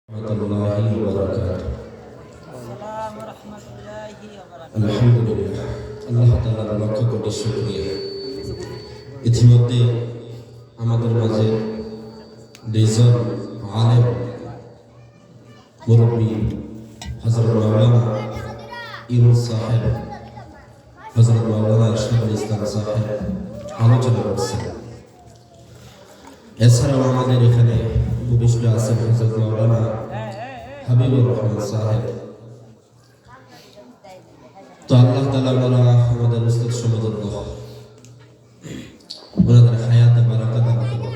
warahmatullahi wabarakatuh. আলহামদুলিল্লাহ, আল্লাহ তাআলার লক্ষ কোটি শুকরিয়া। ইতিমধ্যে আমাদের মাঝে দুইজন আলেম মুরব্বী হযরত মাওলানা ইউনূস সাহেব, হযরত মাওলানা আশরাফুল ইসলাম সাহেব আলোচনা করছেন। এছাড়াও আমাদের এখানে উপবিষ্ট আছেন হযরত মাওলানা হাবিবুর রহমান সাহেব। তো আল্লাহ তাআলা আমাদের উস্তাদ সমুদ্র ওনাদের হায়াতে বারাকা দান করুন।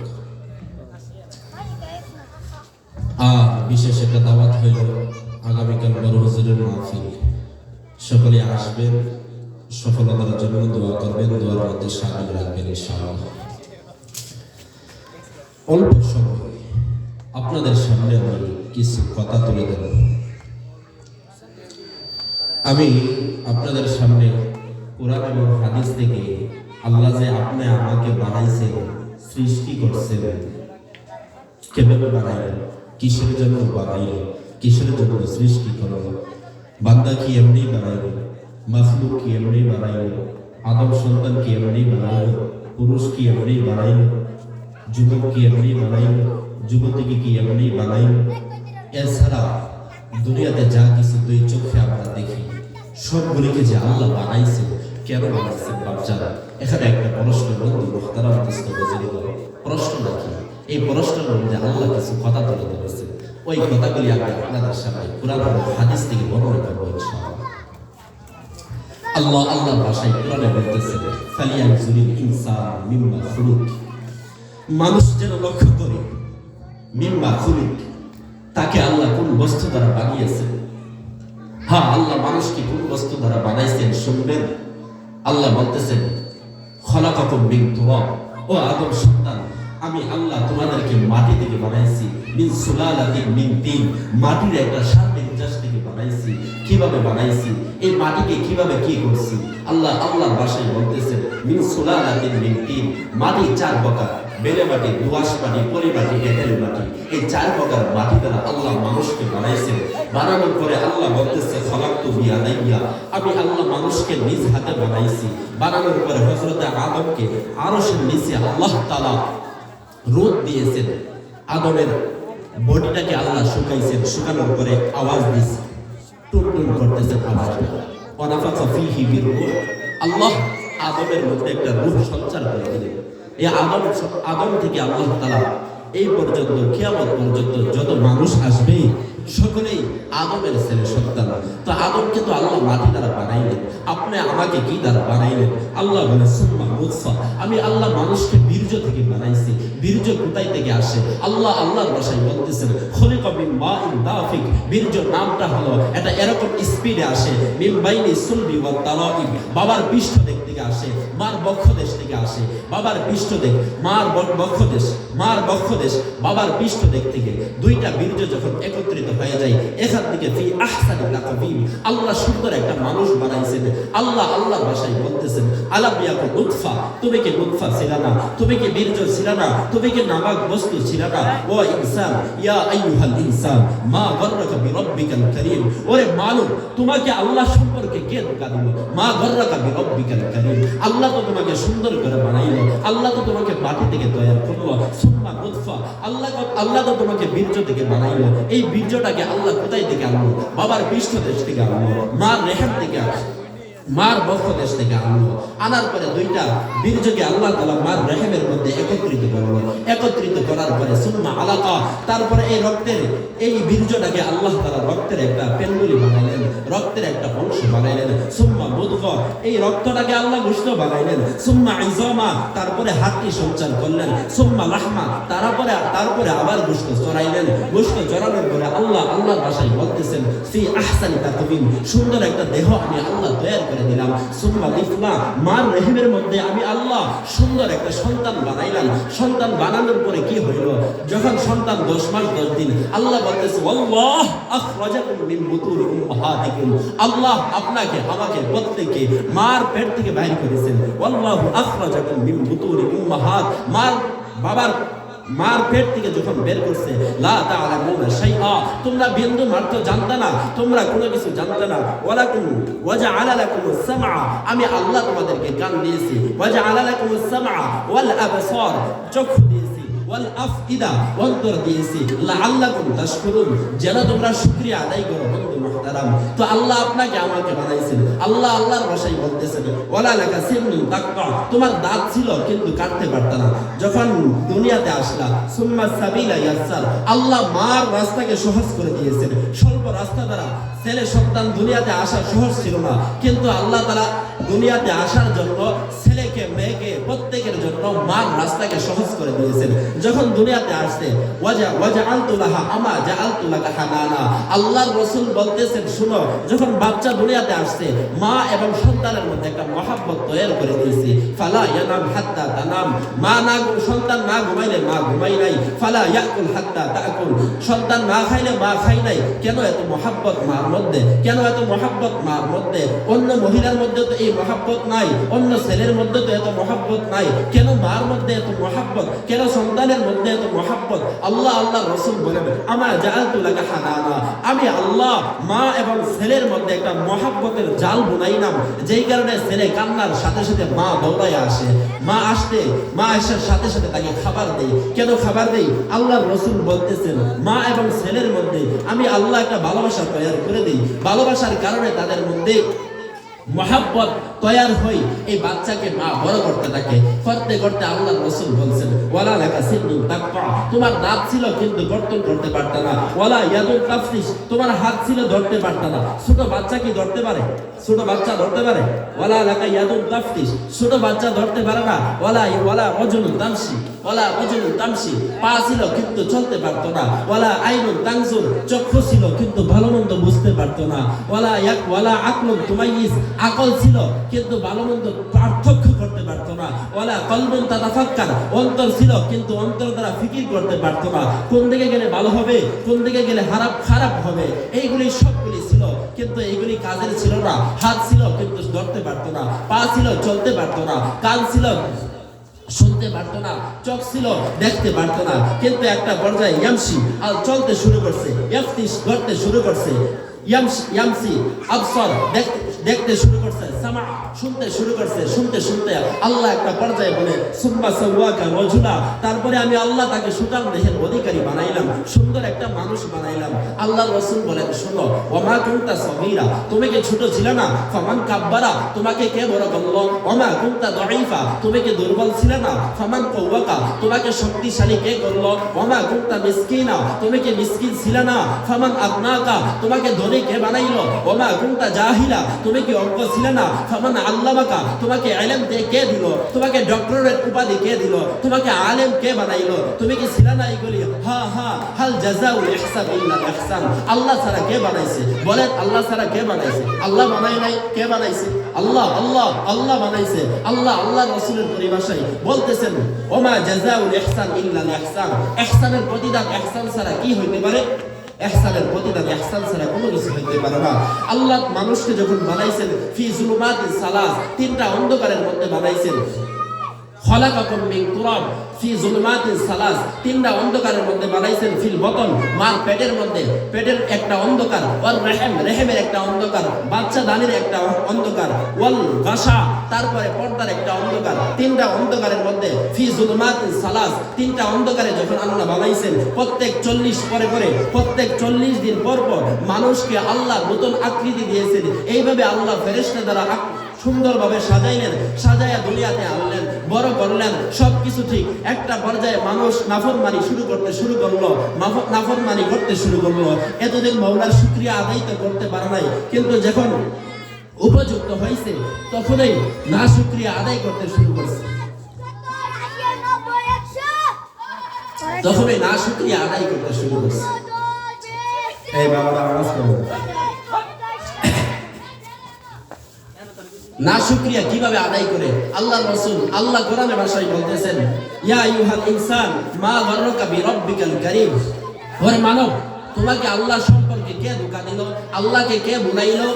আর বিশেষ একটা দাওয়াত হইল আগামীকাল বড় হুজুরের মাহফিল। সকলে আসবেন, সফলতার জন্য দোয়া করবেন, দোয়ার মধ্যে শামিল রাখবেন ইনশাআল্লাহ। অল্প সময় আপনাদের সামনে আমি কিছু কথা তুলে ধরব। আমি আপনাদের সামনে কোরআন এবং হাদিস থেকে আল্লাহ যে আপনি আমাকে বানাইছেন, সৃষ্টি করছেন, কিভাবে বানাইলেন, কিসের জন্য বানাইলেন, কিসের জন্য সৃষ্টি করলেন, বান্দা কি এমনি বানাইলেন, মাখলুক কি এমনি বানাইলেন, আদম সন্তান কি এমনি বানাইলেন, পুরুষ কি এমনি বানাইলেন, যুবক কি এমনি বানাইলেন, যুবতীকে কি এমনি বানাইলেন। এছাড়া দুনিয়াতে যা কিছু দুই চোখে আমরা দেখি সবগুলিকে যে আল্লাহ বানাইছে, কেন বানাইছে বাচ্চারা? এখানে একটা প্রশ্ন বন্ধু মুহতারাম প্রশ্ন নাকি এই প্রশ্নের মধ্যে আল্লাহ কিছু কথা তুলে ধরেছে। ওই কথাগুলি আমি আপনাদের সামনে কোরআন এবং হাদিস থেকে বর্ণনা করবো ইনশাআল্লাহ। আল্লাহর ভাষায় কোরআনে বলতেছেন, ফালিয়ানজুরিল ইনসানু মিম্মা খুলিক। মানুষ যেন লক্ষ্য করে মিম্মা খুলিক, তাকে আল্লাহ কোন বস্তু দ্বারা বানিয়েছে। হ্যাঁ, আল্লাহ মানুষকে কোন বস্তু দ্বারা বানাইছেন শুনবেন। আল্লাহ বলতেছেন, খলাকাকুম মিন তুরাব। ও আদম সন্তান, আমি আল্লাহ তোমাদেরকে মাটি থেকে বানাইছি। মিন সুলালাতিন মিন তিন, মাটির একটা সার নির্যাস থেকে বানাইছি। কিভাবে বানাইছি, এই মাটিকে কিভাবে কি করছি? আল্লাহর ভাষায় বলতেছেন, মিন সুলালাতিন মিন তিন, মাটি চার প্রকার, বেলে মাটি, দোআঁশ মাটি, পলি মাটি, এঁটেল মাটি। এই চার প্রকার মাটি দ্বারা আল্লাহ মানুষকে বানাইছেন। বানানোর পরে আল্লাহ বলতেছে, খলাকতু বিয়াদাইয়া, আমি আল্লাহ মানুষকে নিজ হাতে বানাইছি। বানানোর পরে হযরত আদমকে আরশের নিচে আল্লাহ তাআলা রোদ দিয়েছেন। আদমের বডিটাকে আল্লাহ শুকাইছেন, শুকানোর পরে আওয়াজ দিয়েছে, টুনটুন করতেছে আওয়াজটা। ওয়ানাফাখা ফীহি মির রূহ, আল্লাহ আদমের মধ্যে একটা রূহ সঞ্চার করে দিলেন। এই আদম থেকে আল্লাহ তাআলা এই পর্যন্ত কিয়ামত পর্যন্ত যত মানুষ আসবে সকলেই আদমের ছেলে সন্তান। তো আদমকে তো আল্লাহ মাটি দ্বারা বানাইলেন, আপনি আমাকে কি দ্বারা বানাইলেন? আল্লাহ বলে, সুম্মা নুতফা, আমি আল্লাহ মানুষকে বীর্য থেকে বানাইছি। বীর্য কোথায় থেকে আসে? আল্লাহর ভাষায় বলতেছেন, খুলিকা মিন মাইন দাফিক। বীর্য নামটা হলো এটা এরকম স্পিডে আসে, মিন বাইনি সুলবি ওয়াত তারাইব, বাবার পৃষ্ঠদেশ থেকে আসে, মার বক্ষদেশ থেকে আসে। বাবার পৃষ্ঠদেশ, মার বক্ষদেশ, মার বক্ষদেশ, বাবার পৃষ্ঠদেশ থেকে দুইটা বীর্য যখন একত্রিত হয়ে যায়, এখান থেকে ফি আহসানি তাকবীম, আল্লাহ সুন্দর একটা মানুষ বানাইছেন। আল্লাহর ভাষায় বলতেছেন, আলাম ইয়াকু নুতফা, তুমি কি নুতফা ছিল না? তুমি কি বীর্য ছিল না? তুমি কি নাবাক বস্তু ছিল না? ও ইনসান, ইয়া আইয়ুহাল ইনসান, মা গররাকা বিরব্বিকাল কারীম। ওরে মানব, তোমাকে আল্লাহ সম্পর্কে কে ধোঁকা দিল? মা গররাকা বিরব্বিকাল কারীম, আল্লাহ তো তোমাকে সুন্দর করে বানাইলো, আল্লাহ তো তোমাকে মাটি থেকে তৈরি করলো। সুম্মা নুতফা, আল্লাহ তো তোমাকে বীর্য থেকে বানাইলো। এই বীর্যটাকে আল্লাহ কোথায় থেকে আনলো? বাবার পৃষ্ঠদেশ থেকে আনলো, মার রেহেম থেকে আনলো, মার বক্ষদেশ থেকে আনলো। আনার পরে দুইটা বীর্যকে আল্লাহ তাআলা মার রেহেমের মধ্যে একত্রিত করলো। একত্রিত করার পরে সুম্মা আলাকা, তারপরে এই বীর্যটাকে আল্লাহ তাআলা রক্তের একটা পেন্ডুলি বানাইলেন, রক্তের একটা অংশ বানাইলেন। সুম্মা মুদগা, এই রক্তটাকে আল্লাহ গোশত বানাইলেন। সুম্মা ইজামা, তারপরে হাড়টি সঞ্চার করলেন। সুম্মা লাহমা, তারপরে আবার গোশত চড়াইলেন। গোশত চড়ানোর পরে আল্লাহর ভাষায় বলতেছেন, ফি আহসানি তাকবীম, সুন্দর একটা দেহ আমি আল্লাহ তৈরি করে দিলাম। সুম্মা লিফলা, মার রেহেমের মধ্যে আমি আল্লাহ সুন্দর একটা সন্তান বানাইলাম। সন্তান বানানোর পরে কি হইল? যখন সন্তান 10 মাস 10 দিন, আল্লাহ বলতেছে, আল্লাহ আখরাজাকুম মিন বুতুনি উম্মাহাতিকুম, আল্লাহ আপনাকে আমাকে প্রত্যেককে মার পেট থেকে বাইর করেছেন। আল্লাহু আখরাজাকুম মিন বুতুনি উম্মাহাত, মার বাবার মার পেট থেকে যখন বের করছে, লা তা'লামুনা শাইআ, তোমরা বিন্দু মাত্র জানতে না, তোমরা কোনো কিছু জানতে না। ওয়ালাকুম ওয়াজআলা লাকুমুস সামআ, আমি আল্লাহ তোমাদেরকে কান দিয়েছি। ওয়াজআলা লাকুমুস সামআ ওয়াল আবসার, চক্ষু দিয়েছি। ওয়াল আফইদা, অন্তর দিয়েছি। লাআল্লাকুম তাশকুরুন, যেন তোমরা শুকরিয়া আদায় করো। বন্ধু মুহতারাম, তো আল্লাহ আপনাকে আমাকে বানাইছেন। আল্লাহ আল্লাহর ভাষায় বলতেছেন, ওয়ালা লাকা সিন্নুন তাকতা, তোমার দাঁত ছিল কিন্তু কাটতে পারত না। যখন দুনিয়াতে আসলা, সুম্মা সাবিলা ইয়াসসার, আল্লাহ মার রাস্তাকে সহজ করে দিয়েছেন। স্বল্প রাস্তা দ্বারা ছেলে সন্তান দুনিয়াতে আসা সহজ ছিল না, কিন্তু আল্লাহ তাআলা দুনিয়াতে আসার জন্য ছেলেকে মেয়েকে প্রত্যেকের জন্য মার রাস্তাকে সহজ করে দিয়েছেন। যখন দুনিয়াতে আসছে, ওয়াজআলতু লাহা আমা জাআলতু লাকা হানানা, আল্লাহর রাসূল বলতেছেন, শুনো, যখন বাচ্চা দুনিয়াতে আসছে, মা এবং সন্তানের মধ্যে একটা মহব্বত তৈরি করে দিয়েছি। ফালা ইয়ানাম হাত্তা তানাম, মা না সন্তান না ঘুমাইলে মা ঘুমাই নাই। ফালা ইয়াকুল হাত্তা তাকুল, সন্তান না খাইলে মা খাই নাই। কেন এত মহব্বত মার মধ্যে? কেন এত মহব্বত মার মধ্যে? অন্য মহিলার মধ্যে তো এই মহব্বত নাই, অন্য ছেলের মধ্যে তো এত মহব্বত নাই। কেন মার মধ্যে এত মহব্বত? কেন সন্তানের মধ্যে এত মহব্বত? আল্লাহ আল্লাহ রাসূল বলেন, আমা জাআলতু লাকা হানানা, আমি আল্লাহ মা এবং ছেলের মধ্যে একটা মহব্বতের জাল বুনাইলাম, যেই কারণে ছেলে কান্নার সাথে সাথে মা দৌড়ায় আসে। মা আসার সাথে সাথে তাকে খাবার দেয়। কেন খাবার দেয়? আল্লাহর রাসূল বলতেছেন, মা এবং ছেলের মধ্যে আমি আল্লাহ একটা ভালোবাসা তৈরি করে দিই। ভালোবাসার কারণে তাদের মধ্যে মহব্বত তৈরি হয়। এই বাচ্চাকে মা বড় করতে থাকে, করতে করতে আল্লাহর রাসূল বলছেন, ওয়ালা লাকা সিন্নুন তাকতা, তোমার দাঁত ছিল কিন্তু গর্দন করতে পারত না। ওয়ালা ইয়াদুন তাফতিশ, তোমার হাত ছিল ধরতে পারত না। ছোট বাচ্চা কি ধরতে পারে? ছোট বাচ্চা ধরতে পারে? ওয়ালা লাকা ইয়াদুন তাফতিশ, ছোট বাচ্চা ধরতে পারে না। ওয়ালা রাজুলুন তামশি, পা ছিল কিন্তু চলতে পারত না। ওয়ালা আইনুন তানজুর, চক্ষু ছিল কিন্তু ভালো মন্দ বুঝতে পারত না। ওয়ালা আকলুন তুমাইয়িজ, আকল ছিল কিন্তু ভালো মন্দ পার্থক্য করতে পারতো না। ওয়ালা কলবুন তাতাফাক্কার, অন্তর ছিল কিন্তু অন্তর দ্বারা ফিকির করতে পারতো না। কোন দিকে গেলে ভালো হবে, কোন দিকে গেলে খারাপ হবে, এইগুলি সবগুলি ছিল কিন্তু এইগুলি কাজের ছিল না। হাত ছিল কিন্তু ধরতে পারতো না, পা ছিল চলতে পারতো না, কান ছিল শুনতে পারতো না, চোখ ছিল দেখতে পারতো না। কিন্তু একটা পর্যায়ে ইয়ামশি আর চলতে শুরু করছে, ইয়াফতিশ ধরতে শুরু করছে, ইয়ামসি আবসার দেখতে শুরু করছে, সামা শুনতে শুরু করছে। শুনতে শুনতে আল্লাহ একটা পর্যায়ে বলে, সুম্মা সাওয়াকা রাজুলা, তারপরে আমি আল্লাহ তাকে সুঠাম দেহের অধিকারী বানাইলাম, সুন্দর একটা মানুষ বানাইলাম। আল্লাহর রাসূল বলেন, শোনো, ওমা কুনতা সগীরা, তুমি কি ছোট ছিলে না? ফামান কাব্বারা, তোমাকে কে বড় করলো? ওমা কুনতা দাঈফা, তুমি কি দুর্বল ছিলে না? ফামান কওয়াকা, তোমাকে শক্তিশালী কে করলো? ওমা কুনতা মিসকিনা, তুমি কি মিসকিন ছিলে না? ফামান আগনাকা, তোমাকে ধনী কে বানাইলো? ওমা কুনতা জাহিলা, তুমি কি অজ্ঞ ছিলে না? ফামান আল্লামাকা, তোমাকে ইলম কে দিল? তোমাকে ডক্টরেট উপাধি কে দিল? তোমাকে আলেম কে বানাইলো? তুমি কি ছিলে না এগুলি? হাল জাযাউল ইহসান ইল্লাল ইহসান, আল্লাহ ছাড়া কে বানাইছে? বলেন, আল্লাহ ছাড়া কে বানাইছে? আল্লাহ বানাই নাই, কে বানাইছে? আল্লাহ বানাইছে। আল্লাহ রাসূলের পরিভাষায় বলতেছেন, ওমা জাযাউল ইহসান ইল্লাল ইহসান, ইহসানের প্রতিদান ইহসান ছাড়া কি হইতে পারে? ইহসানের প্রতিদান ইহসান ছাড়া কোনো কিছু হইতে পারে না। আল্লাহ মানুষকে যখন বানাইছেন, ফি যুলুমাতিস সালাস, তিনটা অন্ধকারের মধ্যে বানাইছেন। খলাকাকুম মিন তুরাব ফি যুলুমাতিস সালাস, তিনটা অন্ধকারের মধ্যে বানাইছেন। ফিল বতন, মার পেটের মধ্যে, পেটের একটা অন্ধকার। ওয়াল রাহিম, রেহেমের একটা অন্ধকার। বাচ্চা দানির একটা অন্ধকার। ওয়াল গাশা, তারপরে পর্দার একটা অন্ধকার। তিনটা অন্ধকারের মধ্যে ফি যুলুমাতিস সালাস, তিনটা অন্ধকারে যখন আল্লাহ বানাইছেন, প্রত্যেক 40 প্রত্যেক 40 দিন পর মানুষকে আল্লাহ নতুন আকৃতি দিয়েছেন। এইভাবে আল্লাহ ফেরেশতা দ্বারা সুন্দরভাবে সাজাইলেন, সাজাইয়া দুনিয়াতে আনলেন, বড় করলেন, সবকিছু ঠিক। একটা পর্যায়ে মানুষ নাফরমানি করতে শুরু করলো। এতদিন মাওলার শুকরিয়া আদায় তো করতে পারে নাই, কিন্তু যখন উপযুক্ত হয়েছে তখনই না শুকরিয়া আদায় করতে শুরু করছে, এই বাবারা আওয়াজ করো। না শুকরিয়া কিভাবে আদায় করে? আল্লাহর রাসূল আল্লাহ কোরআনের ভাষায় বলতেছেন, ইয়া আইয়ুহাল ইনসান মা গাররাকা বিরাব্বিকাল কারীম, ওরে মানব, তোমাকে আল্লাহ সম্পর্কে কে ধোঁকা দিল? আল্লাহকে কে ভুলাইলো?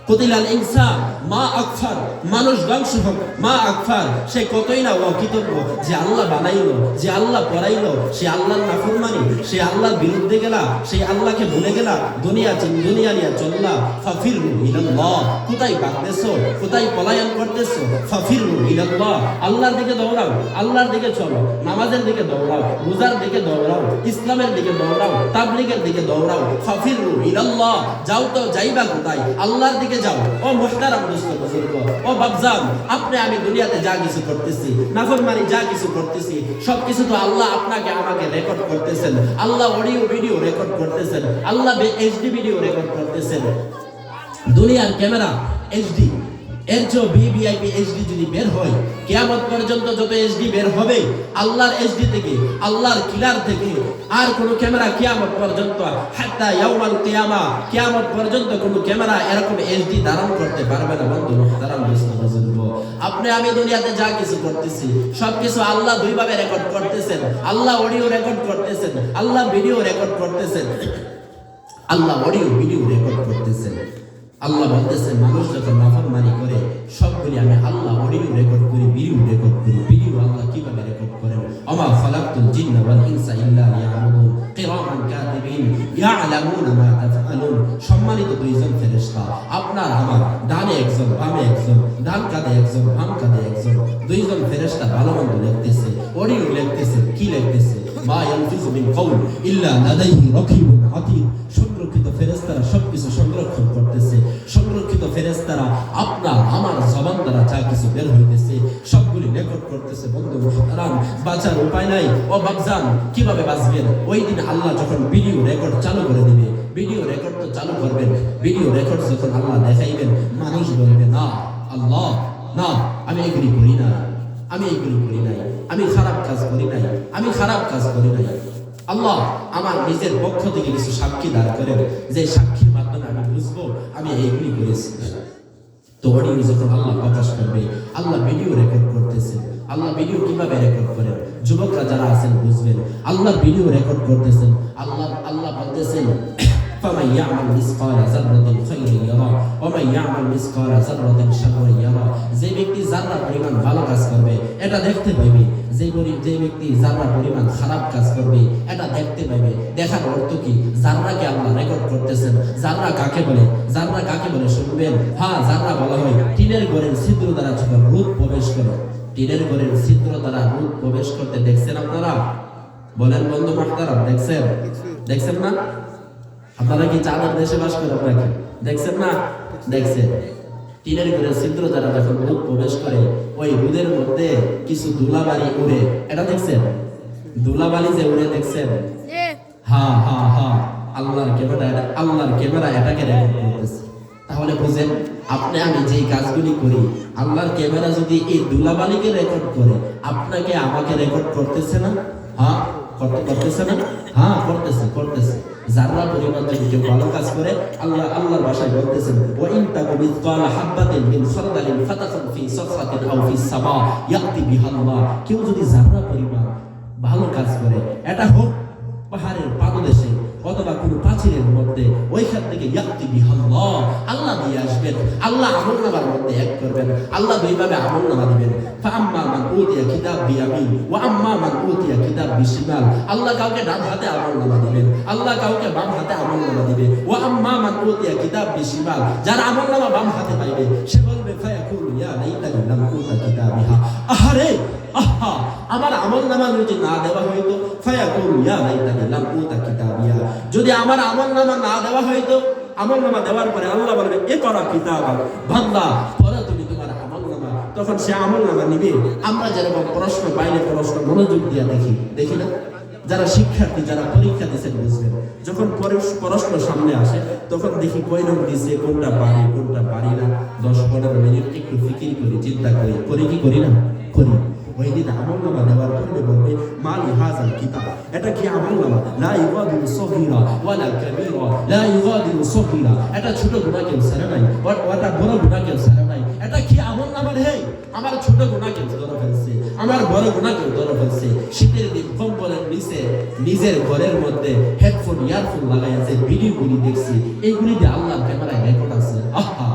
কুতিলাল ইনসান মা আকফার, মানুষ ধ্বংস হোক মা আকফার, সে কতই না অকৃতজ্ঞ যে আল্লাহ বানাইলো, যে আল্লাহ পড়াইলো, সে আল্লাহর নাফরমানি, সে আল্লাহর বিরুদ্ধে গেলা, সেই আল্লাহকে ভুলে গেলা, দুনিয়া নিয়ে চললা। ফাফিরু ইলাল্লাহ, কোথায় ভাগতেছো, কোথায় পলায়ন করতেছো? ফাফিরু ইলাল্লাহ, আল্লাহর দিকে দৌড়াও, আল্লাহর দিকে চলো, নামাজের দিকে দৌড়াও, রোজার দিকে দৌড়াও, ইসলামের দিকে দৌড়াও, তাবলীগের দিকে দৌড়াও। ফাফিরু ইলাল্লাহ, যাও তো যাইবা কোথায়? আল্লাহর দিকে যাও। ও মুহতারাম দোস্ত বুজুর্গ, ও বাপজান, আপনি আমি দুনিয়াতে যা কিছু করতেছি, নাফরমানি যা কিছু করতেছি, সবকিছু তো আল্লাহ আপনাকে আমাকে রেকর্ড করতেছেন। আল্লাহ অডিও ভিডিও রেকর্ড করতেছেন, আল্লাহ এইচডি ভিডিও রেকর্ড করতেছেন। দুনিয়ার ক্যামেরা এইচডি, এর চেয়ে ভিভিআইপি এইচডি যদি বের হয়, কিয়ামত পর্যন্ত যত এইচডি বের হবে আল্লাহর এইচডি থেকে, আল্লাহর কিলার থেকে, আর কোন ক্যামেরা কিয়ামত পর্যন্ত হাত্তা ইয়াউমাল কিয়ামা, কিয়ামত পর্যন্ত কোন ক্যামেরা এরকম এইচডি ধারণ করতে পারবে না। বন্ধু মুহতারাম বুজুর্গ, আপনি আমি দুনিয়াতে যা কিছু করতেছি সবকিছু আল্লাহ দুইভাবে রেকর্ড করতেছেন। আল্লাহ অডিও রেকর্ড করতেছেন, আল্লাহ ভিডিও রেকর্ড করতেছেন, আল্লাহ অডিও ভিডিও রেকর্ড করতেছেন। আল্লাহ বলতেছেন মানুষ যখন নাফরমানি করে সবগুলি আমি আল্লাহ অডিও রেকর্ড করি, ভিডিও রেকর্ড করি। ভিডিও আল্লাহ কিভাবে রেকর্ড করেন? ওমা খালাকতুল জিন্না ওয়াল ইনসা ইল্লা লিয়াবুদুন কিরামান কাতিবিন ইয়ালামুনা মা তাফআলুন। সম্মানিত দুইজন ফেরেশতা, আপনার আমার ডানে একজন, বামে একজন, ডান কাঁধে একজন, বাম কাঁধে একজন, দুইজন ফেরেশতা ভালো মন্দ লিখতেছে, অডিও লিখতেছে। কি লিখতেছে? মা ইয়ালফিযু মিন কওল ইল্লা লাদাইহি রাকিবুন আতীদ। সংরক্ষিত ফেরেশতারা সবকিছু সংরক্ষণ করতেছে। সংরক্ষিত ফেরেশতারা আপনার আমার জবান দ্বারা যা কিছু বের হইতেছে সবগুলি রেকর্ড করতেছে। বন্ধু মুহতারাম, বাঁচার উপায় নাই। ও বাপজান, কিভাবে বাঁচবেন? ওই দিন আল্লাহ যখন ভিডিও রেকর্ড চালু করে দিবে, ভিডিও রেকর্ড তো চালু করবেন, ভিডিও রেকর্ড যখন আল্লাহ দেখাইবেন, মানুষ বলবে না আল্লাহ না, আমি এগুলি করি না, আমি এগুলি করি নাই, আমি খারাপ কাজ করি নাই, আমি খারাপ কাজ করি নাই। আল্লাহ আমার নিজের পক্ষ থেকে কিছু সাক্ষী দাঁড় করেন, যে সাক্ষীর মাধ্যমে আমি বুঝবো আমি এইগুলি করেছি। তো অডিও যখন আল্লাহ প্রকাশ করবে, আল্লাহ ভিডিও রেকর্ড করতেছেন। আল্লাহ ভিডিও কিভাবে রেকর্ড করেন? যুবকরা যারা আছেন বুঝবেন। আল্লাহ ভিডিও রেকর্ড করতেছেন। আল্লাহ বলতেছেন فمن يعمل مثقال ذرة خيرا يره ومن يعمل مثقال ذرة شرا يره। যে ব্যক্তি যারা পরিমাণ ভালো কাজ করবে এটা দেখতে পাইবে, যে ব্যক্তি যারা পরিমাণ খারাপ কাজ করবে এটা দেখতে পাইবে। দেখার অর্থ কি? যারাকে আল্লাহ রেকর্ড করতেছেন। যারা কাকে বলে? যারা কাকে বলে শুনবেন। হ্যাঁ, যারা বলা হয় টিনের ঘরের ছিদ্র দ্বারা যখন রূপ প্রবেশ করে, টিনের ঘরের ছিদ্র দ্বারা রূপ প্রবেশ করতে দেখছেন আপনারা? বলেন বন্ধু মুহতারাম, দেখছেন? দেখছেন না? আপনারা কি চাঁদের দেশে বাস করেন নাকি? দেখছেন না? দেখছেন। টিনের ঘরের ছিদ্র দ্বারা যখন রোদ প্রবেশ করে, ওই রোদের মধ্যে কিছু ধুলাবালি উড়ে, এটা দেখছেন? ধুলাবালি যে উড়ে, দেখছেন? হ্যাঁ হ্যাঁ হ্যাঁ, আল্লাহর ক্যামেরা এটাকে রেকর্ড করতেছে। তাহলে বুঝেন, আপনি আমি যেই কাজগুলি করি, আল্লাহর ক্যামেরা যদি এই ধুলাবালিকে রেকর্ড করে, আপনাকে আমাকে রেকর্ড করতেছে না? হ্যাঁ, করতেছে না? হ্যাঁ, করতেছে। যারা পরিমাণ যদি কেউ ভালো কাজ করে, আল্লাহর ভাষায় বলতেছেন ওয়া ইন তাকু মিসকালা হাববাতিন মিন খারদালিন ফাতাকুন ফি সাফাতিন আও ফিস সামা ইয়াতি বিহাল্লাহ। কেউ যদি যারা পরিমাণ ভালো কাজ করে, এটা হোক পাহাড়ের পাদদেশে অথবা কোন প্রাচীরের মধ্যে, ওইখান থেকে ইয়াতি বিহাল্লাহ, আল্লাহ দিয়ে আসবেন। আল্লাহ আমলনামার মধ্যে এক করবেন। আল্লাহ দুইভাবে আমলনামা দিবেন। ফাআম্মা মান উতিয়া কিতাব বিয়ামিন ওয়া আম্মা মান উতিয়া কিতাব বিশিমাল। আল্লাহ কাউকে ডান হাতে আমলনামা দিবেন, আল্লাহ কাউকে বাম হাতে আমলনামা দিবে। ওয়া আম্মা মান উতিয়া কিতাব বিশিমাল, যার আমলনামা বাম হাতে পাইবে সে বলবে ফায়াকুলু ইয়া লাইতানি লাম উতা কিতাবিহা। আহারে, আহা, আমার আমলনামা যদি না দেওয়া হইতো, ফায়াকুলু ইয়া লাইতানি লাম উতা কিতাবিয়া, যদি আমার আমলনামা না দেওয়া হইতো, আমলনামা দেওয়ার পরে আল্লাহ বলবে ইকরা কিতাবা, বান্দা পড়ো তুমি তোমার আমলনামা। তখন সে আমলনামা নিবে। আমরা যেরকম প্রশ্ন পাইলে প্রশ্ন মনোযোগ দিয়ে দেখি না? যারা শিক্ষার্থী, যারা পরীক্ষা দিচ্ছেন বুঝবেন। যখন প্রশ্ন সামনে আসে তখন দেখি কয় নং দিচ্ছে, কোনটা পারি কোনটা পারি না, 10-15 মিনিট একটু ফিকির করি, চিন্তা করি কি করি না? করি। ওই দিন আমলনামা দেওয়ার পরে বলবে মালি হাযাল কিতাব, এটা কি আমলনামা? লা ইগাদিরু সগীরা ওয়ালা কাবীরা, লা ইগাদিরু সগীরা, এটা ছোট গুনাহ কেউ ছাড়ে নাই, ওটা বড় গুনাহ কেউ ছাড়ে নাই। এটা কি আমলনামা রে? আমার ছোট গুনাহ কেউ ধরে ফেলছে, আমার বড় গুনাহ কেউ ধরে ফেলছে। শীতের দিন কম্বলের নিচে নিজের ঘরের মধ্যে হেডফোন ইয়ারফোন লাগাইয়া যে ভিডিওগুলি দেখছি, এইগুলি দিয়ে আল্লাহর ক্যামেরায় রেকর্ড আছে। আহা,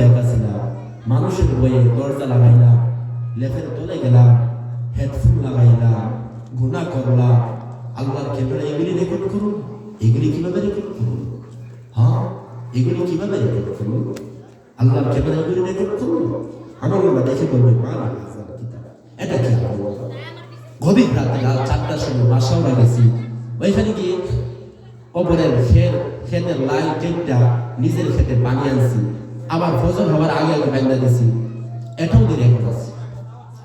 একা ছিলাম, মানুষের বইয়ে দরজা লাগাইলাম, লেফের তলে গেলাম, হেডফোন লাগাইলাম, গুনাহ করলাম। আল্লাহর ক্যামেরা এগুলি রেকর্ড করুন, এগুলি কিভাবে রেকর্ড করুন? হ্যাঁ, এগুলি কিভাবে রেকর্ড করুন? আল্লাহর ক্যামেরা এগুলি রেকর্ড করুন। আমার বাবা দেখে বলবে এটা কি? গভীর রাতে রাত 4টার সময় মাসাওরা গেছি, ওইখানে গিয়ে অপরের ক্ষেতের লাইন কেটটা নিজের ক্ষেতে পানি আনছি, আবার ফজর হওয়ার আগে আগে বান্ধা দিছি, এটাও দিয়ে রেকর্ড আছে।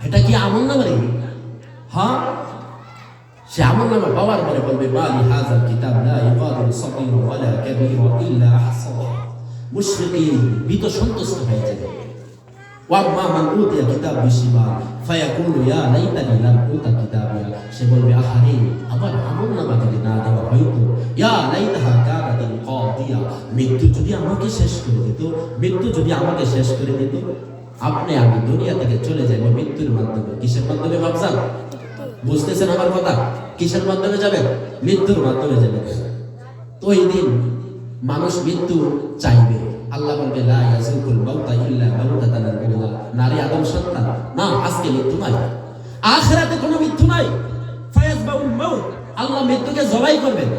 এটা কি আমল নামা রে? হ্যাঁ, সে আমল নামা পাওয়ার পরে বলবে মালি হাযাল কিতাব লা ইগাদিরু সাগীরা ওয়ালা কাবীরা ইল্লা আহসাহা। মুশরিকিন ভীত সন্তুষ্ট হয়ে যাবে। ওয়াম্মা মান উতিয়া কিতাব বিশিমাল ফায়াকুলু ইয়া লাইতানি লাম উতা কিতাবিয়া। সে বলবে আহারে, আমার আমল নামা যদি না দেওয়া হইতো, ইয়া লাইতাহা কানাতিল কাদিয়া, মৃত্যু যদি আমাকে শেষ করে দিত, মৃত্যু যদি আমাকে শেষ করে দিত। আপনি আমি দুনিয়া থেকে চলে যাব মৃত্যুর মাধ্যমে। কিসের মাধ্যমে ভাবছেন? বুঝতেছেন আমার কথা? কিসের মাধ্যমে যাবেন? মৃত্যুর মাধ্যমে যাবেন। তো এই দিন মানুষ মৃত্যু চাইবে। আল্লাহ বলবে লা ইয়াযুকুল মাউতা ইল্লা মাউতাতাল উলা। নারী আদম সন্তান, না আজকে মৃত্যু নাই, আখিরাতে কোনো মৃত্যু নাই। ফায়াজবাউল মাউত, আল্লাহ মৃত্যুকে জবাই করবেন।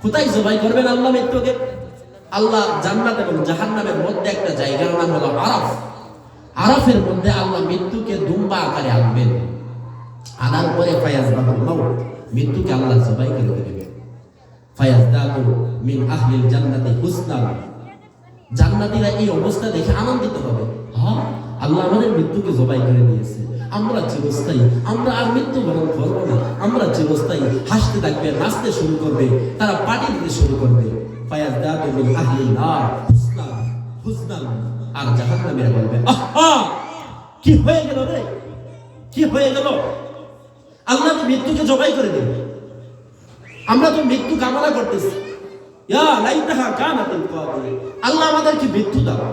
কোথায় জবাই করবেন আল্লাহ মৃত্যুকে? আল্লাহ জান্নাত এবং জাহান্নামের মধ্যে একটা জায়গার নাম হলো আরাফ। আরাফের মধ্যে আল্লাহ মৃত্যুকে দুম্বা আকারে আনবেন। আনার পরে ফায়াজবাউল মাউত, মৃত্যুকে আল্লাহ জবাই করে দেবেন। ফায়াজদাদু মিন আহলিল জান্নাতি হুসনান, জান্নাতীরা এই অবস্থা দেখে আনন্দিত হবে। হ্যাঁ, আল্লাহ আমাদের মৃত্যুকে জবাই করে দিয়েছে, আমরা চিরস্থায়ী, আমরা আর মৃত্যুবরণ করবো না। আমরা চিরস্থায়ী। হাসতে থাকবে, নাচতে শুরু করবে, তারা পার্টি দিতে শুরু করবে। ফায়াজদাদু মিন আহলিন নার হুসনান হুসনান। আর জাহান্নামীরা বলবে আহা, কি হয়ে গেল রে, কি হয়ে গেল? আল্লাহ তো মৃত্যুকে জবাই করে দিল, আমরা তো মৃত্যু কামনা করতেছি। ইয়া লাইতাহা কানাতিল কাদিয়া, আল্লাহ আমাদেরকে মৃত্যু দাও।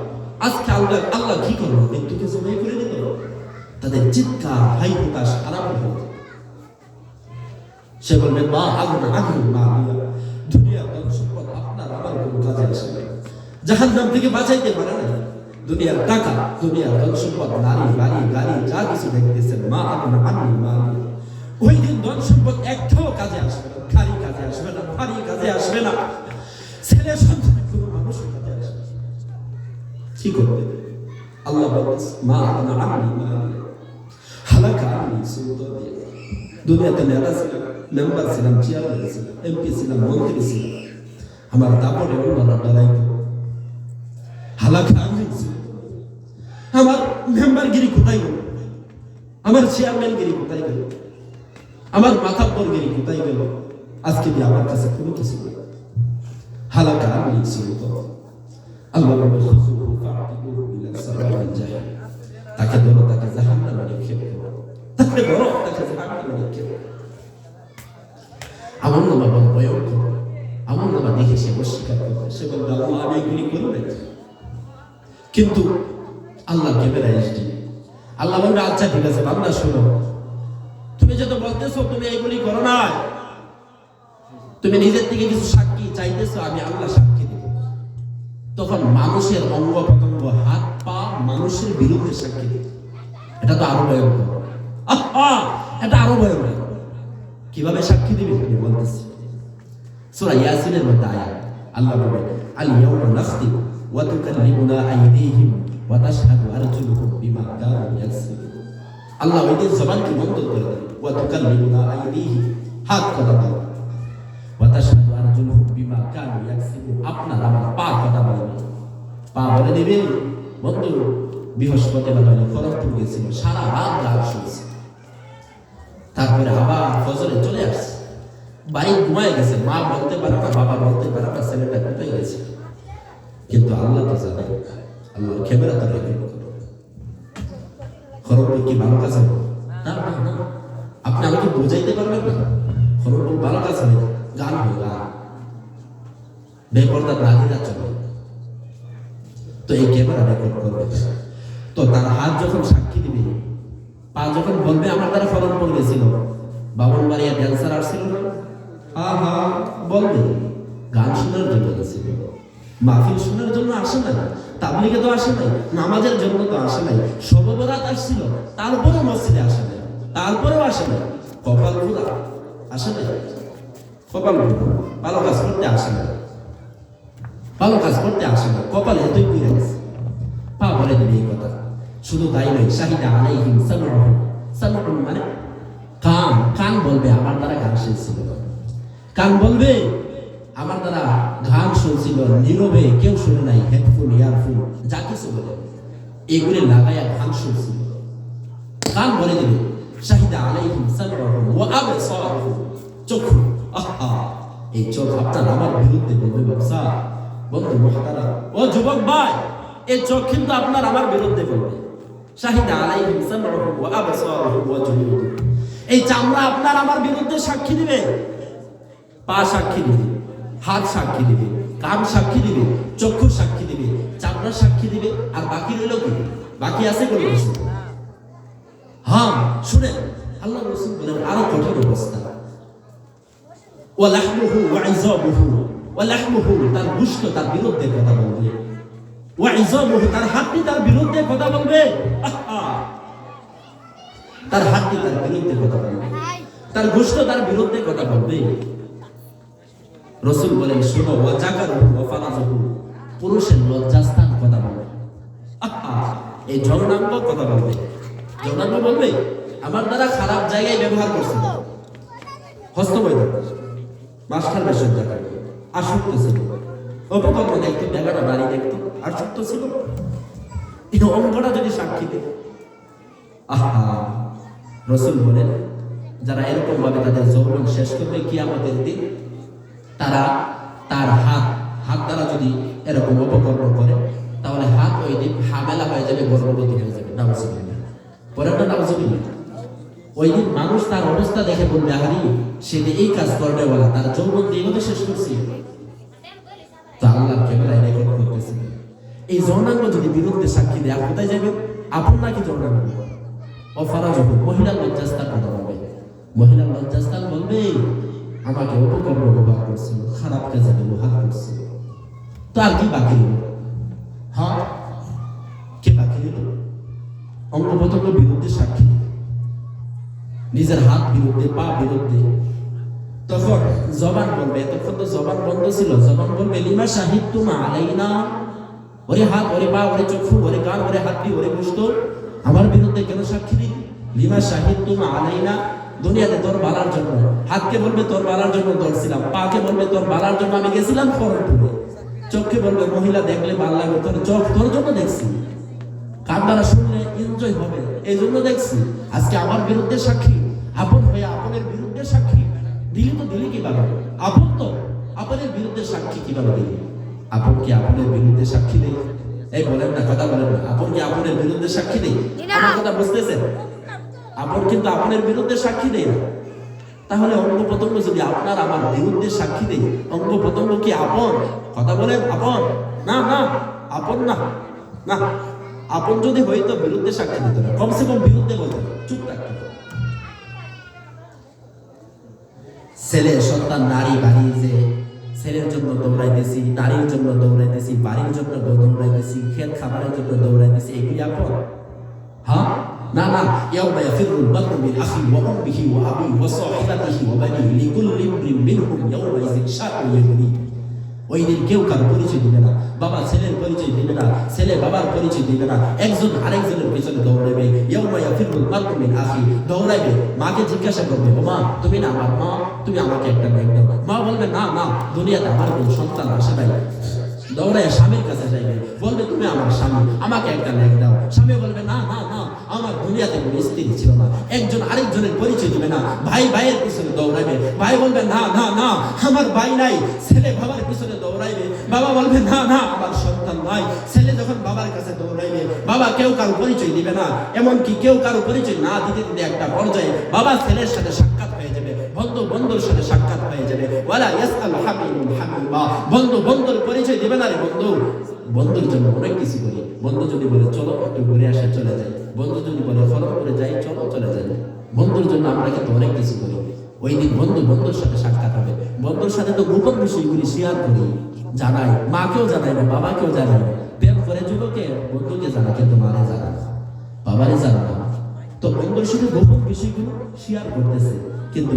আজকে আল্লাহ কি করলো? মৃত্যুকে জবাই করে দিল। তাদের চিৎকার হাই হুতাশ আরম্ভ হলো। সে বলবে মা আগনা আগনা মা দিয়া, দুনিয়ার ধন সম্পদ আপনার আমার কোনো কাজে আসবে না। জাহান্নাম থেকে বাঁচাইতে পারে না। দুনিয়ার টাকা, দুনিয়ার ধন সম্পদ, নারী বাড়ি গাড়ি যা কিছু দেখতেছেন, মা আগনা আগনা মা দিয়া, ওই দিন ধন সম্পদ একটাও কাজে আসবে না। খালি কাজে আসবে না, ভারী কাজে আসবে না, ছেলে সন্তান কোনো মানুষের কাজে আসবে না। কি করবে? আল্লাহ বলছে মা আগনা আগনা মা দিয়া হালাকা আনি সুলতানিয়া। দুনিয়াতে নেতা ছিলাম, মেম্বার ছিলাম, চেয়ারম্যান ছিলাম, এমপি ছিলাম, মন্ত্রী ছিলাম, আমার দাপটে অন্যরা ডরাইত। হালাকা আনি সুলতানিয়া, আমার মেম্বারগিরি কোথায় গেল? আমার চেয়ারম্যানগিরি কোথায় গেল? আমার মাথাব্বরগিরি কোথায় গেল? আজকে দিয়ে আমার কাছে কোনো কিছু নেই। হালাকা আনি সুলতানিয়া। আল্লাহ বলে খুযুহু ফা'তিলুহু ইলা সাওয়াইল জাহিম, তাকে ধরো, তাকে জাহান্নামে নিক্ষেপ করো, তাকে ধরো, তাকে জাহান্নামে নিক্ষেপ করো। আমল নামা বড় ভয়ঙ্কর। আমল নামা দেখে সে অস্বীকার করবে। সে বলবে আল্লাহ আমি এগুলি করি না, কিন্তু আল্লাহ ক্যামেরা এসডি। আল্লাহ বলবে আচ্ছা ঠিক আছে বান্দা শোনো, তুমি যেটা বলতেছো তুমি এইগুলি করো না, তুমি নিজের থেকে কিছু সাক্ষী চাইতেছো, আমি আল্লাহ সাক্ষী দেব। তখন মানুষের অঙ্গ প্রত্যঙ্গ, হাত পা মানুষের বিরুদ্ধে সাক্ষী দেব। এটা তো আরো ভয়ঙ্কর। এটা আরো ভয়ঙ্কর। কিভাবে সাক্ষী দিবে আমি বলতেছি। সূরা ইয়াসিনের মধ্যে আয়াত, আল্লাহ বলে আল ইয়াউমা নাখতিমু ওয়া তুকাল্লিমুনা আইদিহিম ওয়া তাশহাদু আরজুলুহুম বিমা কানু ইয়াকসিবুন। আল্লাহ ওই দিন জবানকে বন্ধ করে দেবে। ওয়া তুকাল্লিমুনা আইদিহিম, হাত কথা বলে, ওয়া তাশহাদু আরজুলুহুম বিমা কানু ইয়াকসিবুন, আপনার আমার পা কথা বলবে। পা বলে দিবে বন্ধু বৃহস্পতিবার হলে খড়গপুর গেছিল, সারা রাত গান শুনছে, তারপরে আবার ফজরে চলে আসছে, বাড়ি ঘুমায় গেছে, মা বলতে পারে না, বাবা বলতে পারে না, ছেলেটা কোথায় গেছে। কিন্তু আল্লাহ তো জানে, আল্লাহ ক্যামেরা তো রেকর্ড করে। খড়গপুর কি ভালো কাজ হবে? না না না, আপনি আমাকে বোঝাইতে পারবেন না। খড়গপুর ভালো কাজ হবে, গান হয়, গান বেপরদা রাগিরা চলে। তো এই ক্যামেরা রেকর্ড করবে। তো তার হাত যখন সাক্ষী দিবে, পা যখন বলবে আমার দ্বারা ফলন পড়ে গেছিল, বামনবাড়িয়া ড্যান্সার আসছিল না, হ্যাঁ হ্যাঁ বলবে, গান শোনার জন্য গেছিল, মাহফিল শোনার জন্য আসে নাই, তাবলিগে তো আসে নাই, নামাজের জন্য তো আসে নাই, শবে বরাত আসছিল, তারপরেও মসজিদে আসে নাই, তারপরেও আসে নাই। কপাল পুরা আসে নাই, কপাল পুরা ভালো কাজ করতে আসে নাই, ভালো কাজ করতে আসে না, কপালে এতই পুড়ে গেছে। পা বলে দেবে এই কথা। শুধু তাই নয়, শাহিদা আলাইহিম সামউহুম, সামউহুম মানে কান, কান বলবে আমার দ্বারা গান শুনছিল, কান বলবে আমার দ্বারা গান শুনছিল, নীরবে কেউ শুনে নাই, হেডফোন ইয়ারফোন যা কিছু বলে এগুলি লাগাইয়া গান শুনছিল। কান বলে দেবে শাহিদা আলাইহিম সামউহুম ওয়া আবসারুহুম, চক্ষু, আহা এই চোখ আপনার আমার বিরুদ্ধে বলবে। ব্যবসা বন্ধু মুহতারাম, ও যুবক ভাই, এই চোখ কিন্তু আপনার আমার বিরুদ্ধে বলবে। শাহিদা আলাইহিম সামউহুম ওয়া আবসারুহুম ওয়া জুলুদুহুম, এই চামড়া আপনার আমার বিরুদ্ধে সাক্ষী দিবে। পা সাক্ষী দিবে, হাত সাক্ষী দিবে, কান সাক্ষী দিবে, চক্ষু সাক্ষী দিবে, চামড়া সাক্ষী দিবে। আর বাকি রইল কি? বাকি আছে কোনো কিছু? হ্যাঁ শুনেন, আল্লাহ রাসূল বলেন আরো কঠোর অবস্থা, ওয়া লাহমুহু ওয়া ইযামুহু, ওয়া লাহমুহু তার গোশত তার বিরুদ্ধে কথা বলবে, ওয়া ইযামুহু তার হাড্ডি তার বিরুদ্ধে কথা বলবে। তার হাড্ডি তার বিরুদ্ধে কথা বলবে, তার গোশত তার বিরুদ্ধে কথা বলবে। রাসূল বলেন শুনো, ওয়া যাকারুহু ওয়া ফারাজুহু পুরুষের লজ্জাস্থান কথা বলবে। এই যৌনাঙ্গ কথা বলবে, যৌনাঙ্গ বলবে আমার দ্বারা খারাপ জায়গায় ব্যবহার করছে, হস্তময় মাস্টার বেশের জায়গায় আসক্ত ছিল, অপকর্ম দেখতো, জায়গাটা বাড়ি দেখতো, আসক্ত ছিল। এই অঙ্গটা যদি সাক্ষী দেয়, আহা রাসূল বলেন যারা এরকম ভাবে তাদের যৌবন শেষ করবে কিয়ামতের দিন, তারা তার হাত দ্বারা যদি এরকম অপকর্ম করে, তাহলে হাত ওই দিন হামেলা হয়ে যাবে, গর্ভবতী হয়ে যাবে। নাউজুবিল্লাহ, পরে না নাউজুবিল্লাহ। ওই দিন মানুষ তার অবস্থা দেখে বলবে আহারি সে এই কাজ করবে বলা, তার যৌবন এইভাবে শেষ করছি। তো আল্লাহ ক্যামেরায় রেকর্ড করতেছে। এই যৌনাঙ্গ যদি বিরুদ্ধে সাক্ষী দেয়, আর কোথায় যাবে? আপন নাকি যৌনাঙ্গ? অফারাজহু মহিলার লজ্জাস্থান কথা বলবে, মহিলার লজ্জাস্থান বলবে আমাকে অপকর্ম ব্যবহার করছিল, খারাপ কাজে ব্যবহার করছিল। তো আর কি বাকি রইল? হ্যাঁ কে বাকি রইল? অঙ্গ প্রত্যঙ্গ বিরুদ্ধে সাক্ষী, নিজের হাত বিরুদ্ধে, পা বিরুদ্ধে। তখন জবান বলবে, এতক্ষণ তো জবান বন্ধ ছিল, জবান বলবে লিমা শাহিদতুম আলাইনা, ওরে হাত, ওরে পা, ওরে চক্ষু, ওরে কান, ওরে হাড্ডি, ওরে গোশত আমার বিরুদ্ধে কেন সাক্ষী দিলি? লিমা শাহিদতুম আলাইনা, দুনিয়াতে তোর বালার জন্য। হাতকে বলবে তোর বালার জন্য দৌড়ছিলাম, পাকে বলবে তোর বালার জন্য আমি গেছিলাম ফরনপুরে, চোখকে বলবে মহিলা দেখলে ভালো লাগে, তোর চোখ তোর জন্য দেখছি, কান দ্বারা শুনলে এনজয় হবে এই জন্য দেখছি। আজকে আমার বিরুদ্ধে সাক্ষী, আপন হয়ে আপনের বিরুদ্ধে সাক্ষী দিলি তো দিলি কিভাবে? আপন তো আপনের বিরুদ্ধে সাক্ষী কিভাবে দিলি? আপন কি আপনের বিরুদ্ধে সাক্ষী দেয়? এই বলেন না, কথা বলেন না, আপন কি আপনের বিরুদ্ধে সাক্ষী দেয়? আমার কথা বুঝতেছেন? আপন কিন্তু আপনের বিরুদ্ধে সাক্ষী দেয় না। তাহলে অঙ্গ প্রত্যঙ্গ যদি আপনার আমার বিরুদ্ধে সাক্ষী দেয়, অঙ্গ প্রত্যঙ্গ কি আপন? কথা বলেন আপন? না না, আপন না, না আপন যদি হইতো বিরুদ্ধে সাক্ষী দিত না, কমসে কম বিরুদ্ধে বলতো, চুপ থাকতো। ছেলে সন্তান নারী বাড়ি, যে ছেলের জন্য দৌড়াইতেছি, নারীর জন্য দৌড়াইতেছি, বাড়ির জন্য দৌড়াইতেছি, খেত খাবারের জন্য দৌড়াইতেছি, এগুলি আপন? হ্যাঁ না না, ইয়াউমা ইয়াফিরুল মার'উ মিন আখিহি ওয়া উম্মিহি ওয়া আবিহি ওয়া সাহিবাতিহি ওয়া বানিহি লিকুল্লি ইমরিন মিনহুম ইয়াউমা ইযিন শা'নুন ইউগনি। ওই দিন কেউ কারো পরিচয় দিবে না, বাবা ছেলের পরিচয় দিবে না, ছেলে বাবার পরিচয় দিবে না, একজন আরেকজনের পিছনে দৌড়াবে। ইয়াউমা ইয়াফিরুল মার'উ মিন আখিহি, দৌড়াবে, মাকে জিজ্ঞাসা করবে ও মা তুমি না আমার মা, তুমি আমাকে একটা নেক দাও। মা বলবে না না, দুনিয়াতে আমার কোনো সন্তান আসে নাই। দৌড়ায় স্বামীর কাছে যাইবে, বলবে তুমি আমার স্বামী, আমাকে একটা নেক দাও। স্বামী বলবে না না না, আমার দুনিয়াতে কোনো স্ত্রী ছিল না। একজন আরেকজনের পরিচয় দিবে না, ভাই ভাইয়ের পিছনে দৌড়াবে, ভাই বলবে না না না, আমার ভাই নাই। ছেলে বাবার পিছনে দৌড়াইবে, বাবা বলবে না না, আমার সন্তান নাই। ছেলে যখন বাবার কাছে দৌড়াইবে, বাবা কেউ কারো পরিচয় দিবে না, এমনকি কেউ কারো পরিচয় না দিতে দিতে একটা পর্যায়ে বাবা ছেলের সাথে সাক্ষাৎ হয়ে যাবে, বন্ধু বন্ধুর সাথে সাক্ষাৎ হয়ে যাবে। ওয়ালা ইয়াসআল হামিমুন হামিমা, বন্ধু বন্ধুর পরিচয় দিবে না রে বন্ধু। বন্ধুর জন্য অনেক কিছু করি, বন্ধু যদি বলে চলো একটু ঘুরে আসে চলে যাই, বন্ধু যদি বলে ফলো করে যাই চলো চলে যাই, বন্ধুর জন্য আমরা কিন্তু অনেক কিছু করি। ওই দিন বন্ধুর সাথে সাক্ষাৎ হবে। বন্ধুর সাথে তো গোপন বিষয়গুলি শেয়ার করি, জানাই, মাকেও জানাই না, বাবাকেও জানাই না। প্রেম করে যুবকে বন্ধুকে জানা, কিন্তু মারে জানা না, বাবারে জানা না। তো বন্ধুর সাথে গোপন বিষয়গুলো শেয়ার করতেছে, কিন্তু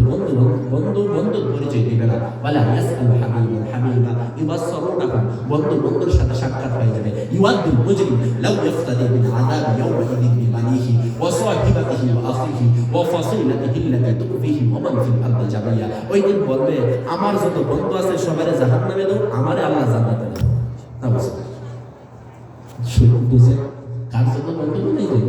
বন্ধুর পরিচয় দিবে না। ওয়ালা ইয়াসআল হাবিবুল হাবিবা ইবাসসারুনাহুম, বন্ধুর সাথে সাক্ষাৎ হয়ে যাবে। ইওয়াদুল মুজরিম লাউ ইফতাদি মিন আযাব ইয়াউমিদিন বিমানিহি ওয়া সাহিবাতিহি ওয়া আখিহি ওয়া ফাসিলাতিহি আল্লাতী তুফিহি ওয়া মান ফিল আরদি জামিয়া। ওই দিন বলবে, আমার যত বন্ধু আছে সবারে জাহান্নামে দাও, আমারে আল্লাহ জান্নাতে দাও। নাউজুবিল্লাহ। শুনুন, বুঝেন কার জন্য বন্ধু বানাইলেন?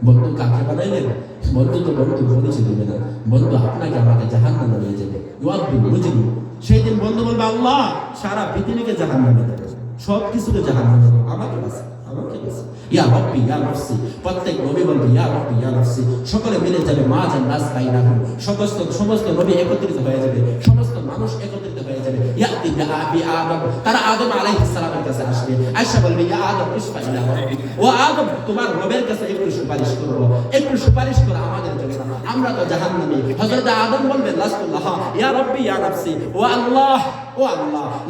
বন্ধু কাকে বানাইলেন? বন্ধু তো বন্ধু পরিচয় দিবে না, বন্ধু আপনাকে আমাকে জাহান্নামে নিয়ে যাবে। ইওয়াদুল মুজরিম, সেই দিন বন্ধু বলবে, আল্লাহ সারা পৃথিবীকে জাহান্নামে দেবে, সব কিছুকে জাহান্নামে দেবে, আমাকে বাঁচা, আমাকে বাঁচা। ইয়া রাব্বি ইয়া নাফসি, প্রত্যেক নবী বলবে ইয়া রাব্বি ইয়া নাফসি। সকলে মিলে যাবে মা জান্নাস বাইনাহুম, সমস্ত নবী একত্রিত হয়ে যাবে, সমস্ত মানুষ একত্রিত হয়ে যাবে। ইয়াতি বি আদম, তারা আদম আলাইহিস সালামের কাছে আসবে। আয়েশা বলবে, ইয়া আদম ইশফা ইলা রাব্বি, ও আদম তোমার রবের কাছে একটু সুপারিশ করব, একটু সুপারিশ করো আমাদের জন্য, আমরা তো জাহান্নামী। হযরত আদম বলবে, লাস্তু লাহা ইয়া রাব্বি ইয়া নাফসি, ও আল্লাহ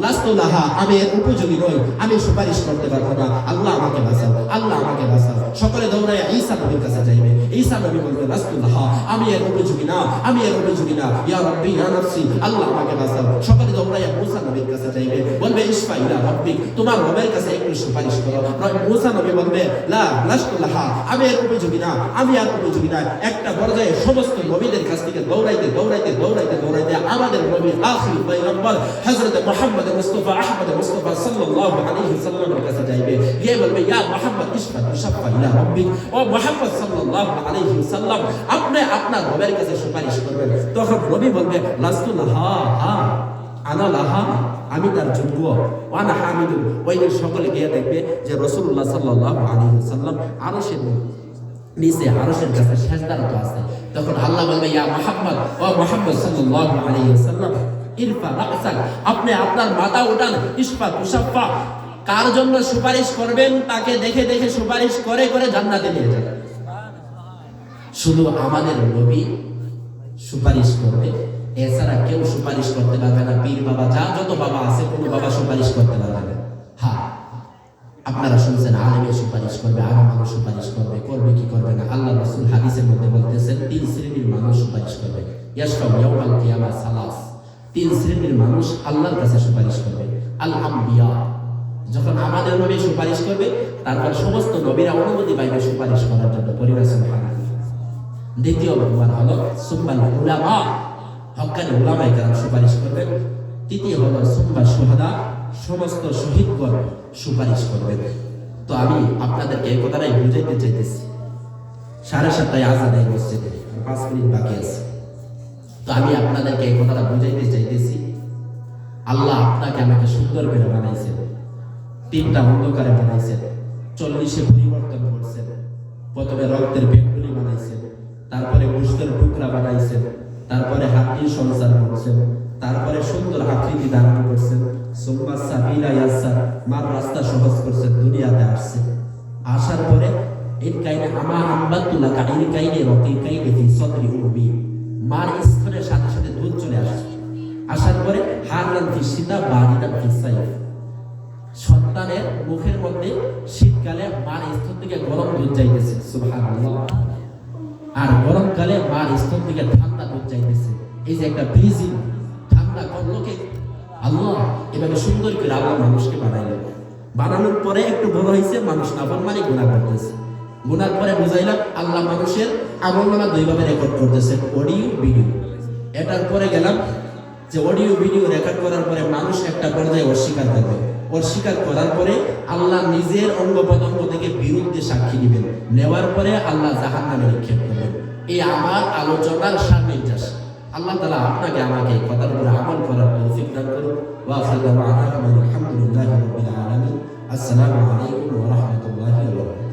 লাস্তু লাহা, আমি এর উপযোগী নই, আমি সুপারিশ করতে পারবো না, আল্লাহ আমাকে বাঁচাও, আল্লাহ আমাকে বাঁচাও। সকলে দৌড়ায় ঈসা নবীর কাছে যাইবে। ঈসা নবী বলবে, লাস্তু লাহা, আমি এর উপযোগী না, আমি এর উপযোগী না, ইয়া রাব্বি ইয়া নাফসি, আল্লাহ আমাকে বাঁচাও। সকলে দৌড়ায় মুসা নবীর কাছে যাইবে, বলবে ইশফা ইলা রাব্বিক, তোমার রবের কাছে একটু সুপারিশ করো। মুসা নবী বলবে, লাস্তু লাহা, আমি এর উপযোগী না, আমি আর উপযোগী না। একটা পর্যায়ে সমস্ত নবীদের কাছ থেকে দৌড়াইতে আমাদের নবী আখির পয়গম্বর হযরত মুহাম্মদ মুস্তাফা আহমদ মুস্তাফা সাল্লাল্লাহু আলাইহি ওয়াসাল্লামের কাছে যাইবে, গিয়ে বলবে, ইয়া মুহাম্মদ ইশফা তুশফা ইলা রাব্বিক, ও মুহাম্মদ সাল্লাল্লাহু আলাইহি ওয়াসাল্লাম, আপনি আপনার রবের কাছে সুপারিশ করবেন। তখন নবী বলবে, লাস্তু লাহা, আনা লাহা, আমি তার যোগ্য, ওয়ানা হামিদুন। ওই দিন সকলে গিয়ে দেখবে যে রাসূলুল্লাহ সাল্লাল্লাহু আলাইহি ওয়াসাল্লাম আরশের নিচে, আরশের কাছে সিজদারত আছে। তখন আল্লাহ বলবে, ইয়া মুহাম্মদ, ও মুহাম্মদ সাল্লাল্লাহু আলাইহি ওয়াসাল্লাম, ইরফা রাসাক, আপনি আপনার মাথা উঠান, ইশফা তুশফা, কার জন্য সুপারিশ করবেন তাকে দেখে দেখে সুপারিশ করে করে জান্নাতে নিয়ে যাবেন। শুধু আমাদের নবী সুপারিশ করবে, এছাড়া কেউ সুপারিশ করতে পারবে না। পীর বাবা, যত বাবা আছে, কোনো বাবা সুপারিশ করতে পারবে না। হ্যাঁ, আপনারা শুনছেন আলেমের সুপারিশ করবে, আরো মানুষ সুপারিশ করবে, করবে কি করবে না। আল্লাহ রাসূল হাদিসের মধ্যে বলতেছেন, তিন শ্রেণীর মানুষ সুপারিশ করবে। ইয়াশফাউ ইয়াউমাল কিয়ামা সালাস, তিন শ্রেণীর মানুষ আল্লাহর কাছে সুপারিশ করবে। আল আম্বিয়া, যখন আমাদের নবী সুপারিশ করবে, তারপর সমস্ত নবীরা অনুমতি পাইবে সুপারিশ করার জন্য। পরিবার সুবহানাল্লাহ। দ্বিতীয় নম্বর হলো সুম্মাল উলামা, হক্কানি উলামায়ে কেরাম সুপারিশ করবেন। তৃতীয় হলো সুম্মা শুহাদা, সমস্ত শহীদগণ সুপারিশ করবেন। তো আমি আপনাদেরকে এই কথাটাই বুঝাইতে চাইতেছি। 7:30 আজান এই মসজিদে, 5 মিনিট বাকি আছে। তো আমি আপনাদেরকে এই কথাটা বুঝাইতে চাইতেছি, আল্লাহ আপনাকে আমাকে সুন্দর করে বানাইছেন, 3টা অন্ধকারে বানাইছেন, 40-এ পরিবর্তন করছেন। প্রথমে রক্তের পেটগুলি বানাইছেন, তারপরে গোশতের টুকরা বানাইছেন, তারপরে হাড্ডির সংসার করছেন, তারপরে সুন্দর আকৃতি ধারণ করছেন। সুম্মা সাবিলা ইয়াসার, মার রাস্তা সহজ করছেন, দুনিয়াতে আসছে। আসার পরে ইন কাইনে আমা আম্বাতুলা কাইনে কাইনে রকি কাইনে ফি সদরি উম্মি, মার স্তনের সাথে সাথে দুধ চলে আসছে। আসার পরে হারান ফি শীতা বারিদান ফি সাইফ, সন্তানের মুখের মধ্যে শীতকালে মার স্তন থেকে গরম দুধ যাইতেছে, সুবহানাল্লাহ। আর গরমকালে মার স্তন থেকে ঠান্ডা দুধ যাইতেছে। এই যে একটা ব্রিজিং, ঠান্ডা করলোকে আল্লাহ এভাবে সুন্দর করে আল্লাহ মানুষকে বানাইলেন। বানানোর পরে একটু বড় হয়েছে, মানুষ নাফরমানি গুনাহ করতেছে। গুনার পরে বুঝাইলাম আল্লাহ মানুষের আমলনামা দুইভাবে রেকর্ড করতেছে, অডিও ভিডিও। এটার পরে গেলাম যে অডিও ভিডিও রেকর্ড করার পরে মানুষ একটা পর্যায়ে অস্বীকার করবে। অস্বীকার করার পরে আল্লাহ নিজের অঙ্গ প্রত্যঙ্গ থেকে বিরুদ্ধে সাক্ষী দিবেন। নেওয়ার পরে আল্লাহ জাহান্নামে নিক্ষেপ করবেন। এই আমার আলোচনার সামঞ্জস্য। আল্লাহ তাআলা আপনাকে আমাকে কথার উপরে আমল করার তৌফিক দান করুন। ওয়া আখিরু দাওয়ানা আলহামদুলিল্লাহি রাব্বিল আলামিন। আসসালামু আলাইকুম ওয়া রাহমাতুল্লাহি ওয়া বারাকাতুহু।